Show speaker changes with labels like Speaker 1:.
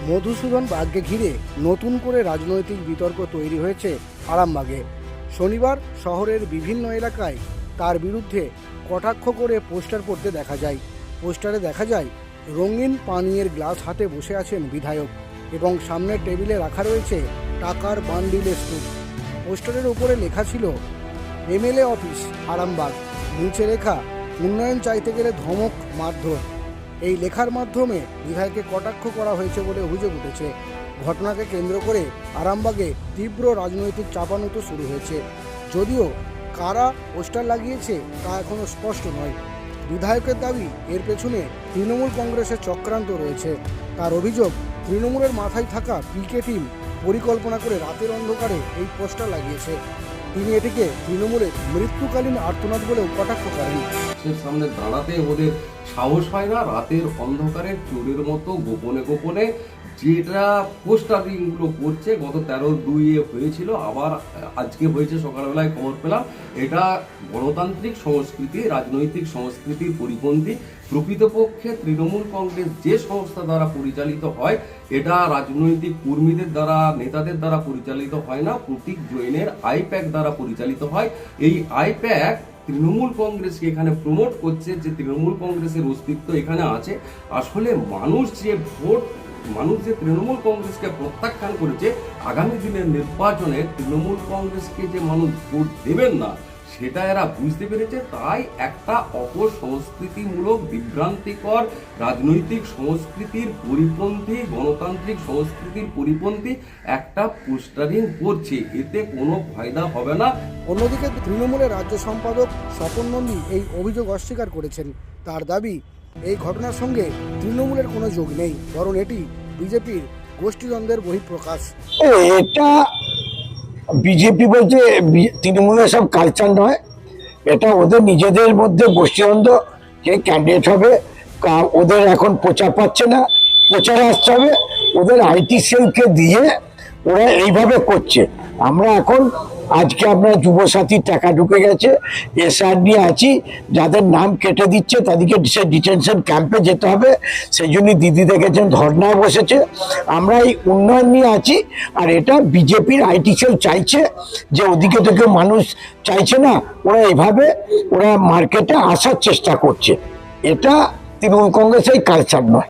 Speaker 1: মধুসূদন বাগকে ঘিরে নতুন করে রাজনৈতিক বিতর্ক তৈরি হয়েছে আরামবাগে। শনিবার শহরের বিভিন্ন এলাকায় তার বিরুদ্ধে কটাক্ষ করে পোস্টার পড়তে দেখা যায়। পোস্টারে দেখা যায় রঙিন পানীয়ের গ্লাস হাতে বসে আছেন বিধায়ক এবং সামনের টেবিলে রাখা রয়েছে টাকার বান্ডিলের স্তূপ। পোস্টারের উপরে লেখা ছিল এমএলএ অফিস আরামবাগ, নিচে লেখা উন্নয়ন চাইতে গেলে ধমক মারধর। এই লেখার মাধ্যমে বিধায়ককে কটাক্ষ করা হয়েছে বলে অভিযোগ উঠেছে। ঘটনাকে কেন্দ্র করে আরামবাগে তীব্র রাজনৈতিক চাপানুতো শুরু হয়েছে। যদিও কারা পোস্টার লাগিয়েছে তা এখনও স্পষ্ট নয়। বিধায়কের দাবি এর পেছনে তৃণমূল কংগ্রেসের চক্রান্ত রয়েছে। তার অভিযোগ তৃণমূলের মাথায় থাকা পিকে টিম পরিকল্পনা করে রাতের অন্ধকারে এই পোস্টার লাগিয়েছে। তিনি এটিকে তৃণমূলের মৃত্যুকালীন আর্তনাদ বলেও কটাক্ষ করেন।
Speaker 2: সামনে দাঁড়াতে ওদের সাহস হয় না, রাতের অন্ধকারে চোরের মতো গোপনে গোপনে যেটা পোস্টারিং গুলো করছে। গত 13/2 হয়েছিল, আবার আজকে হয়েছে, সকালবেলায় খবর পেলাম। এটা গণতান্ত্রিক সংস্কৃতি, রাজনৈতিক সংস্কৃতির পরিপন্থী। প্রকৃতপক্ষে তৃণমূল কংগ্রেস যে সংস্থা দ্বারা পরিচালিত হয়, এটা রাজনৈতিক কর্মীদের দ্বারা, নেতাদের দ্বারা পরিচালিত হয় না, প্রতীক জৈনের আইপ্যাক দ্বারা পরিচালিত হয়। এই আইপ্যাক তৃণমূল কংগ্রেসকে এখানে প্রমোট করছে যে তৃণমূল কংগ্রেসের অস্তিত্ব এখানে আছে। আসলে মানুষ যে তৃণমূল কংগ্রেসকে প্রত্যাখ্যান করেছে, আগামী দিনের নির্বাচনে তৃণমূল কংগ্রেসকে যে মানুষ ভোট দেবেন না সেটা এরা বুঝতে পেরেছে। তাই একটা অপসংস্কৃতিমূলক, বিভ্রান্তিকর রাজনৈতিক সংস্কৃতির পরিপন্থী, গণতান্ত্রিক সংস্কৃতির পরিপন্থী একটা পোস্টারিং করছে। এতে কোনো ফায়দা হবে না।
Speaker 1: অন্যদিকে তৃণমূলের রাজ্য সম্পাদক স্বপন নন্দী এই অভিযোগ অস্বীকার করেছেন। তার দাবি এই ঘটনার সঙ্গে তৃণমূলের কোনো যোগ নেই, বরং এটি বিজেপির গোষ্ঠীদ্বন্দ্বের বহিঃপ্রকাশ।
Speaker 3: এটা বিজেপি বলছে তৃণমূলের সব কালচার নয়, এটা ওদের নিজেদের মধ্যে গোষ্ঠীদ্বন্দ্ব। কে ক্যান্ডিডেট হবে ওদের এখন প্রচার পাচ্ছে না, প্রচারে আসতে হবে। ওদের আইটি সেলকে দিয়ে ওরা এইভাবে করছে। আমরা এখন আজকে আপনার যুবসাথীর টাকা ঢুকে গেছে, এসআর নিয়ে আছি, যাদের নাম কেটে দিচ্ছে তাদেরকে ডিটেনশন ক্যাম্পে যেতে হবে। সেই জন্য দিদি দেখেছেন ধর্নায় বসেছে। আমরা এই উন্নয়ন নিয়ে আছি, আর এটা বিজেপির আইটি সেল চাইছে যে ওদিকে থেকে মানুষ চাইছে না, ওরা এইভাবে ওরা মার্কেটে আসার চেষ্টা করছে। এটা তৃণমূল কংগ্রেসের কালচার নয়।